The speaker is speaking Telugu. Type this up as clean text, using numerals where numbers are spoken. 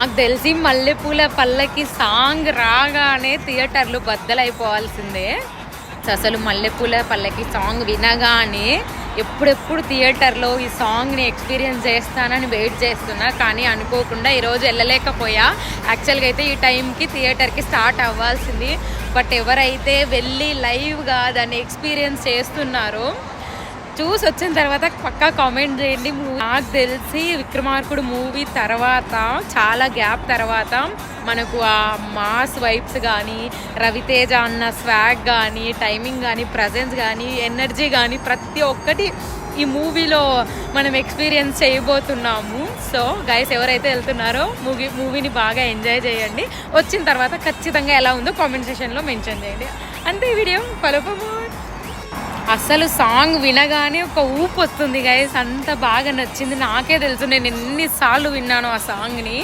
నాకు తెలిసి మల్లెపూల పల్లకి సాంగ్ రాగానే థియేటర్లు బద్దలైపోవాల్సిందే. అసలు మల్లెపూల పల్లకి సాంగ్ వినగానే ఎప్పుడెప్పుడు థియేటర్లో ఈ సాంగ్ని ఎక్స్పీరియన్స్ చేస్తానని వెయిట్ చేస్తున్నా, కానీ అనుకోకుండా ఈరోజు వెళ్ళలేకపోయా. యాక్చువల్గా అయితే ఈ టైంకి థియేటర్కి స్టార్ట్ అవ్వాల్సింది. బట్ ఎవరైతే వెళ్ళి లైవ్గా దాన్ని ఎక్స్పీరియన్స్ చేస్తున్నారో చూసి వచ్చిన తర్వాత పక్కా కామెంట్ చేయండి. నాకు తెలిసి విక్రమార్కుడు మూవీ తర్వాత చాలా గ్యాప్ తర్వాత మనకు ఆ మాస్ వైబ్స్ కానీ, రవితేజ అన్న స్వాగ్ కానీ, టైమింగ్ కానీ, ప్రజెన్స్ కానీ, ఎనర్జీ కానీ ప్రతి ఒక్కటి ఈ మూవీలో మనం ఎక్స్పీరియన్స్ చేయబోతున్నాము. సో గైస్ ఎవరైతే వెళ్తున్నారో మూవీని బాగా ఎంజాయ్ చేయండి. వచ్చిన తర్వాత ఖచ్చితంగా ఎలా ఉందో కామెంట్ సెక్షన్లో మెన్షన్ చేయండి. అంతే వీడియో పలుపము. అసలు సాంగ్ వినగానే ఒక ఊపు వస్తుంది గైస్, అంత బాగా నచ్చింది. నాకే తెలుసు నేను ఎన్నిసార్లు విన్నాను ఆ సాంగ్ని.